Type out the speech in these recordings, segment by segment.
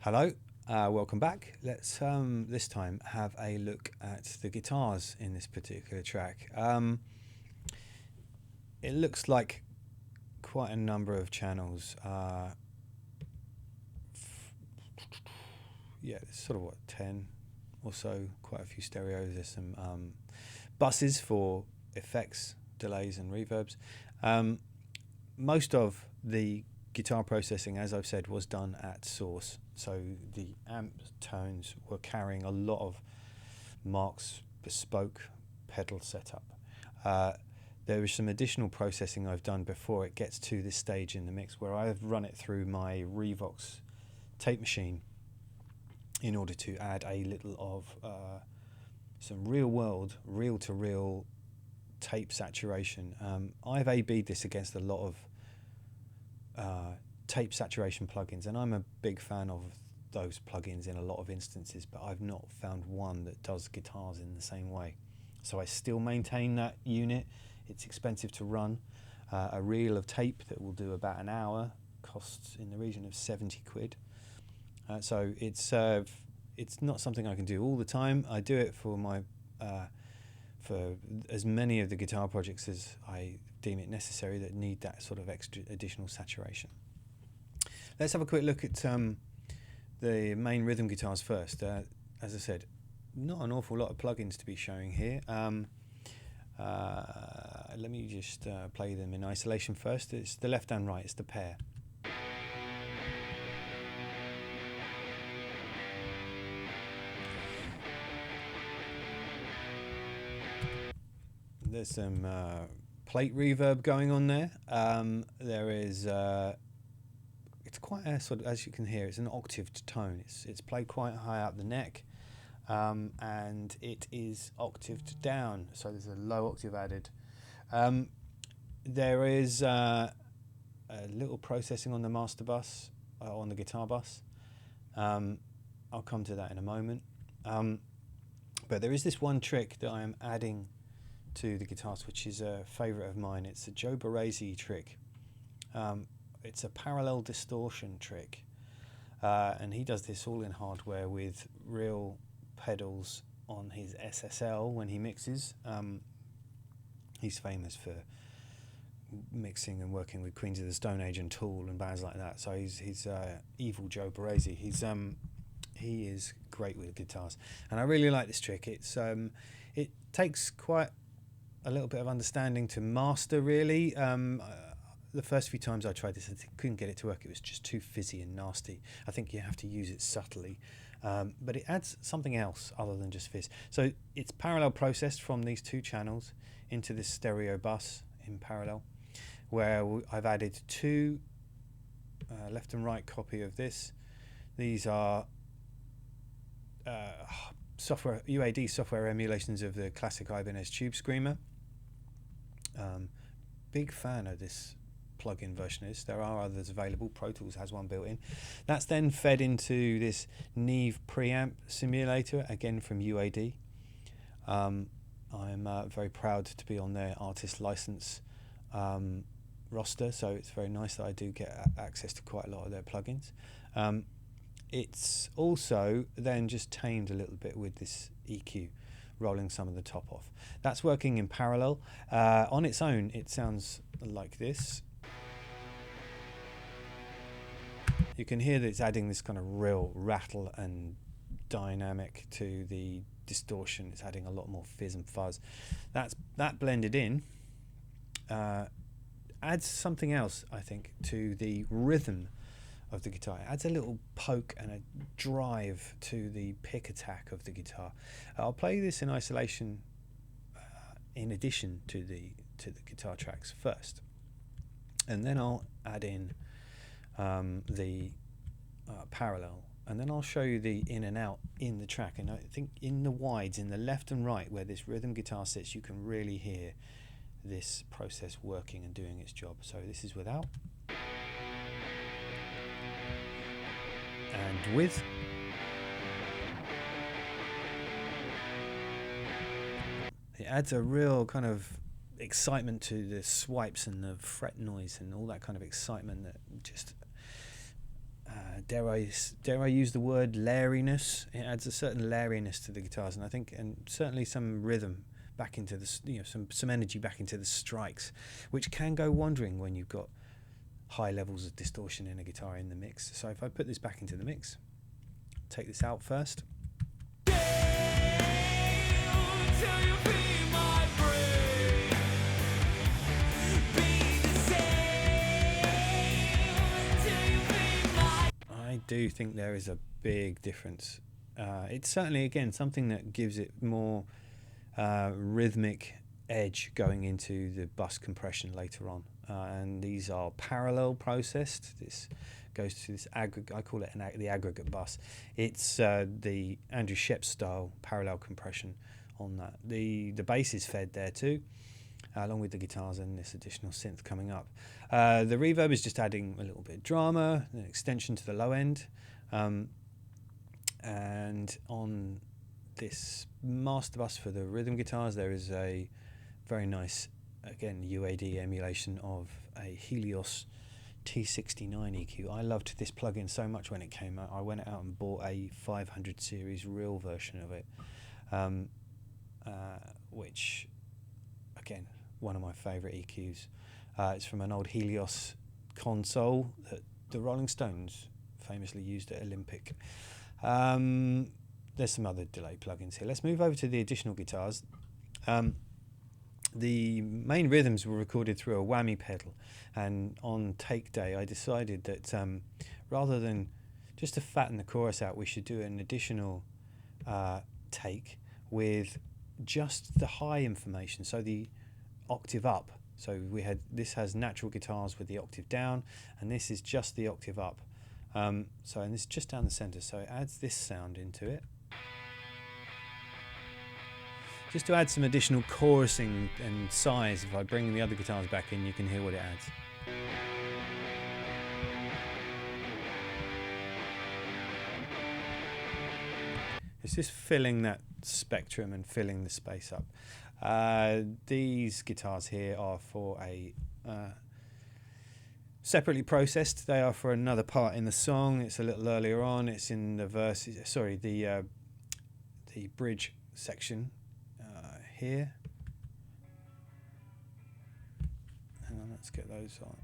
Hello, welcome back. Let's this time have a look at the guitars in this particular track. It looks like quite a number of channels. Yeah, it's sort of 10 or so, quite a few stereos. There's some buses for effects, delays, and reverbs. Most of the guitar processing, as I've said, was done at source, so the amp tones were carrying a lot of Mark's bespoke pedal setup. There is some additional processing I've done before it gets to this stage in the mix, where I've run it through my Revox tape machine in order to add a little of some reel-to-reel tape saturation. I've A/B'd this against a lot of tape saturation plugins, and I'm a big fan of those plugins in a lot of instances, but I've not found one that does guitars in the same way. So I still maintain that unit. It's expensive to run. A reel of tape that will do about an hour costs in the region of 70 quid. So it's not something I can do all the time. I do it for my for as many of the guitar projects as I deem it necessary that need that sort of extra additional saturation. Let's have a quick look at the main rhythm guitars first. As I said, not an awful lot of plugins to be showing here. Let me just play them in isolation first. It's the left and right, it's the pair. There's some plate reverb going on there. There is it's quite a sort of, as you can hear, it's an octaved tone. It's played quite high up the neck, and it is octaved down, so there's a low octave added. There is a little processing on the master bus, on the guitar bus. I'll come to that in a moment. But there is this one trick that I am adding to the guitars, which is a favourite of mine. It's a Joe Barresi trick. It's a parallel distortion trick, and he does this all in hardware with real pedals on his SSL when he mixes. He's famous for mixing and working with Queens of the Stone Age and Tool and bands like that. So he's evil Joe Barresi. He is great with guitars, and I really like this trick. It takes quite a little bit of understanding to master, really. The first few times I tried this, I couldn't get it to work. It was just too fizzy and nasty. I think you have to use it subtly, but it adds something else other than just fizz. So it's parallel processed from these two channels into this stereo bus in parallel, where I've added two left and right copy of this. These are software UAD software emulations of the classic Ibanez Tube Screamer. Big fan of this plug-in version is. There are others available. Pro Tools has one built in. That's then fed into this Neve preamp simulator, again from UAD. I'm very proud to be on their artist license roster, so it's very nice that I do get access to quite a lot of their plugins. It's also then just tamed a little bit with this EQ, rolling some of the top off. That's working in parallel. On its own, it sounds like this. You can hear that it's adding this kind of real rattle and dynamic to the distortion. It's adding a lot more fizz and fuzz. That blended in adds something else, I think, to the rhythm of the guitar. It adds a little poke and a drive to the pick attack of the guitar. I'll play this in isolation in addition to the guitar tracks first, and then I'll add in the parallel, and then I'll show you the in and out in the track. And I think in the wides, in the left and right where this rhythm guitar sits, you can really hear this process working and doing its job. So this is without and with. It adds a real kind of excitement to the swipes and the fret noise and all that kind of excitement that just dare I use the word lairiness? It adds a certain lairiness to the guitars, and I think, and certainly some rhythm back into the, some energy back into the strikes, which can go wandering when you've got high levels of distortion in a guitar in the mix. So if I put this back into the mix, take this out first. I do think there is a big difference. It's certainly, again, something that gives it more rhythmic edge going into the bus compression later on. And these are parallel processed. This goes to this aggregate, I call it the aggregate bus. It's the Andrew Shepp style parallel compression on that. The bass is fed there too, along with the guitars and this additional synth coming up. The reverb is just adding a little bit of drama, an extension to the low end. And on this master bus for the rhythm guitars, there is a very nice, again, UAD emulation of a Helios T69 EQ. I loved this plugin so much when it came out. I went out and bought a 500 series real version of it, which, again, one of my favourite EQs. It's from an old Helios console that the Rolling Stones famously used at Olympic. There's some other delay plugins here. Let's move over to the additional guitars. The main rhythms were recorded through a whammy pedal, and on take day I decided that rather than just to fatten the chorus out, we should do an additional take with just the high information, so the octave up. So this has natural guitars with the octave down, and this is just the octave up. And this is just down the center, so it adds this sound into it. Just to add some additional chorusing and size, if I bring the other guitars back in, you can hear what it adds. It's just filling that spectrum and filling the space up. These guitars here are for a separately processed. They are for another part in the song. It's a little earlier on. It's in the verse. Sorry, the bridge section here. Hang on, let's get those on.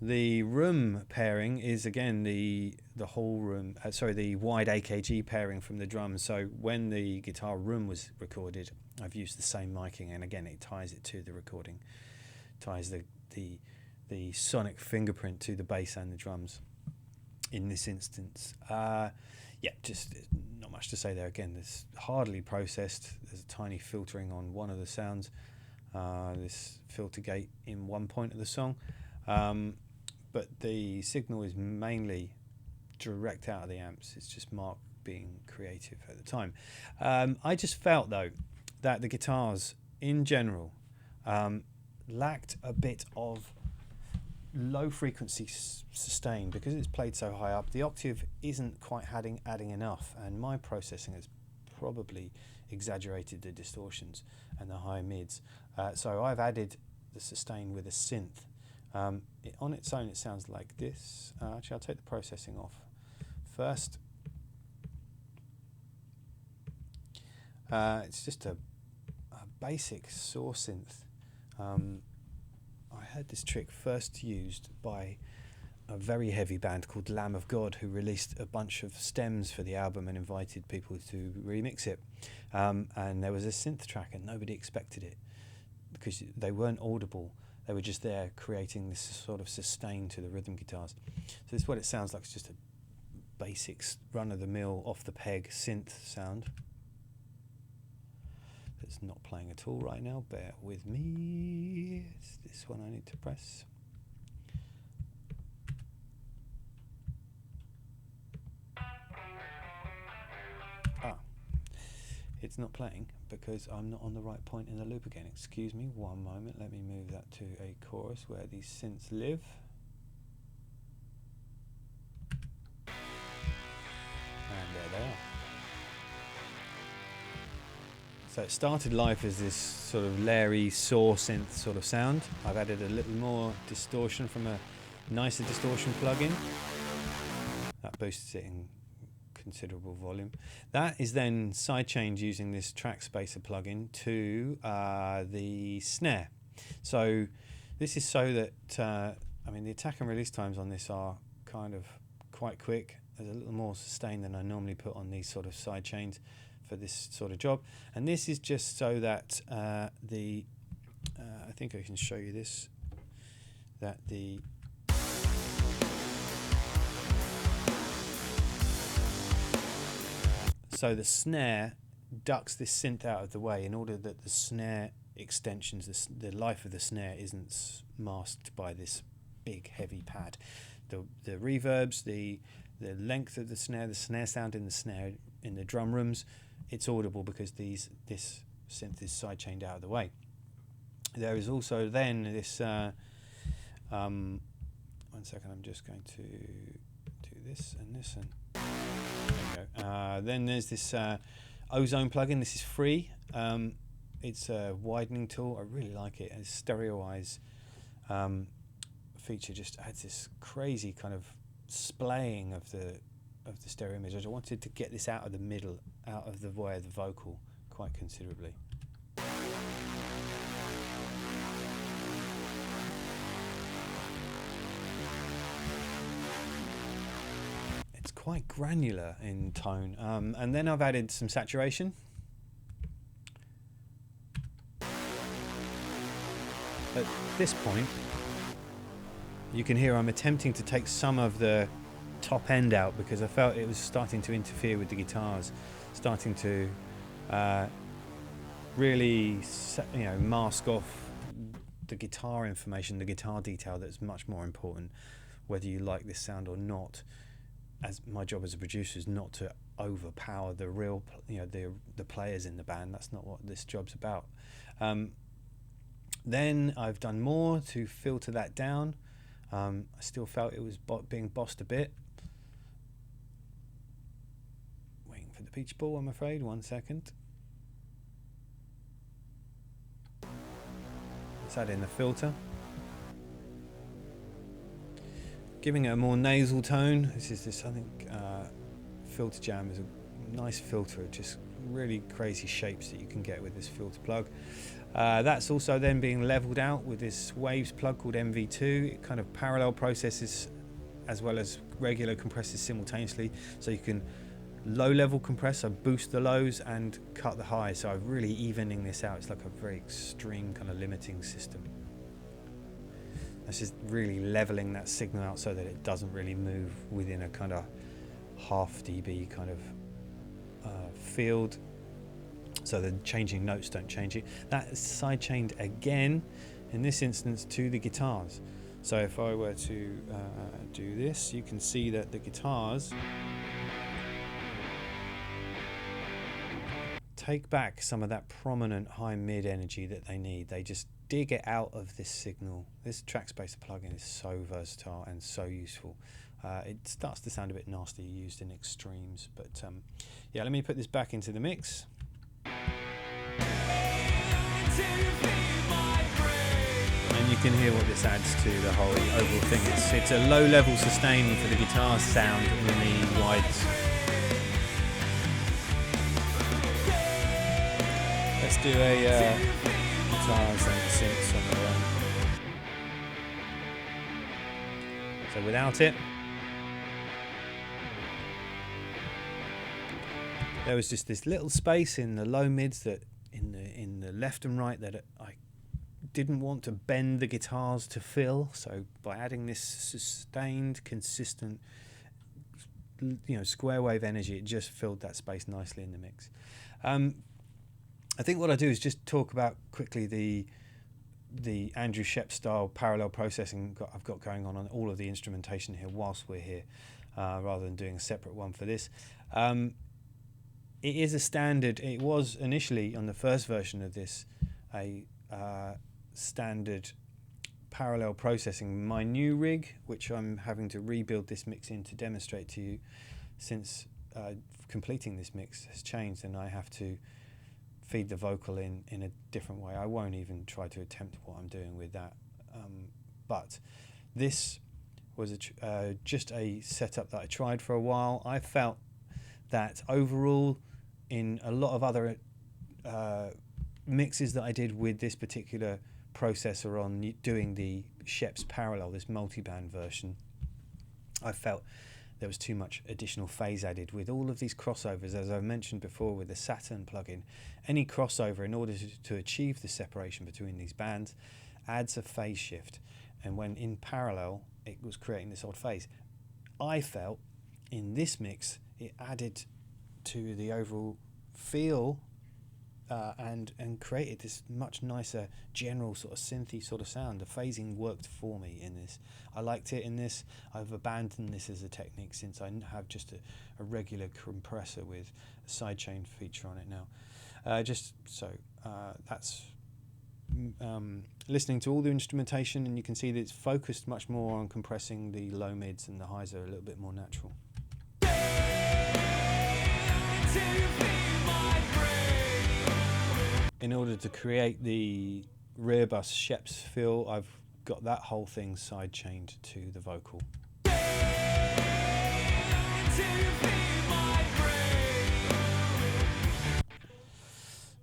The room pairing is again the whole room. The wide AKG pairing from the drums. So when the guitar room was recorded, I've used the same miking, and again it ties it to the recording, ties the sonic fingerprint to the bass and the drums. In this instance, just not much to say there. Again, there's hardly processed. There's a tiny filtering on one of the sounds. This filter gate in one point of the song. But the signal is mainly direct out of the amps. It's just Mark being creative at the time. I just felt, though, that the guitars, in general, lacked a bit of low frequency sustain because it's played so high up. The octave isn't quite adding enough, and my processing has probably exaggerated the distortions and the high mids. So I've added the sustain with a synth. On its own it sounds like this. Actually, I'll take the processing off first. It's just a basic saw synth. I heard this trick first used by a very heavy band called Lamb of God, who released a bunch of stems for the album and invited people to remix it. And there was a synth track and nobody expected it because they weren't audible. They were just there creating this sort of sustain to the rhythm guitars. So this is what it sounds like. It's just a basic run-of-the-mill, off-the-peg synth sound. It's not playing at all right now. Bear with me. It's this one I need to press. It's not playing because I'm not on the right point in the loop again. Excuse me, one moment. Let me move that to a chorus where these synths live. And there they are. So it started life as this sort of Larry saw synth sort of sound. I've added a little more distortion from a nicer distortion plugin. That boosts it in considerable volume. That is then sidechained using this track spacer plugin to the snare. So this is so that, I mean, the attack and release times on this are kind of quite quick. There's a little more sustain than I normally put on these sort of side chains for this sort of job. And this is just so that I think I can show you this, that the so the snare ducks this synth out of the way in order that the snare extensions, the life of the snare isn't masked by this big heavy pad. The reverbs, the length of the snare sound in the snare in the drum rooms, it's audible because this synth is sidechained out of the way. There is also then this one second, I'm just going to do this and this, and there we go. Then there's this Ozone plugin. This is free. It's a widening tool. I really like it. It's Stereo-Eyes feature just adds this crazy kind of splaying of the stereo image. I wanted to get this out of the middle, out of the way of the vocal quite considerably. It's quite granular in tone, and then I've added some saturation. At this point, you can hear I'm attempting to take some of the top end out because I felt it was starting to interfere with the guitars, starting to really mask off the guitar information, the guitar detail that's much more important, whether you like this sound or not. As my job as a producer is not to overpower the real, the players in the band. That's not what this job's about. Then I've done more to filter that down. I still felt it was being bossed a bit. Waiting for the beach ball, I'm afraid. 1 second. Let's add in the filter. Giving it a more nasal tone. This is this, I think, Filter Jam is a nice filter. Just really crazy shapes that you can get with this filter plug. That's also then being leveled out with this Waves plug called MV2. It kind of parallel processes as well as regular compresses simultaneously, so you can low level compress, so boost the lows and cut the highs. So I'm really evening this out. It's like a very extreme kind of limiting system. That's just really leveling that signal out so that it doesn't really move within a kind of half dB kind of field, so the changing notes don't change it. That is sidechained again, in this instance, to the guitars. So if I were to do this, you can see that the guitars take back some of that prominent high-mid energy that they need. They just dig it out of this signal. This track spacer plugin is so versatile and so useful. It starts to sound a bit nasty used in extremes, but yeah, let me put this back into the mix. And you can hear what this adds to the whole overall thing. It's a low level sustain for the guitar sound in the wides. Let's do a guitars and synths on their own. So without it, there was just this little space in the low mids that in the left and right that I didn't want to bend the guitars to fill. So by adding this sustained, consistent, square wave energy, it just filled that space nicely in the mix. I think what I do is just talk about quickly the Andrew Shep style parallel processing I've got going on all of the instrumentation here whilst we're here, rather than doing a separate one for this. It is a standard. It was initially on the first version of this a standard parallel processing. My new rig, which I'm having to rebuild this mix in to demonstrate to you, since completing this mix has changed, and I have to feed the vocal in a different way. I won't even try to attempt what I'm doing with that. But this was just a setup that I tried for a while. I felt that overall, in a lot of other mixes that I did with this particular processor on doing the Sheps Parallel, this multi-band version, I felt there was too much additional phase added with all of these crossovers. As I've mentioned before with the Saturn plugin, any crossover, in order to achieve the separation between these bands, adds a phase shift, and when in parallel it was creating this odd phase. I felt in this mix it added to the overall feel and created this much nicer general sort of synthy sort of sound. The phasing worked for me in this. I liked it in this. I've abandoned this as a technique since I have just a regular compressor with a sidechain feature on it now. Just so that's listening to all the instrumentation, and you can see that it's focused much more on compressing the low mids, and the highs are a little bit more natural. In order to create the rear bus Sheps feel, I've got that whole thing side chained to the vocal.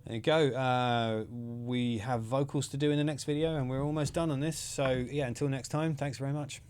There you go. We have vocals to do in the next video, and we're almost done on this. So yeah, until next time, thanks very much.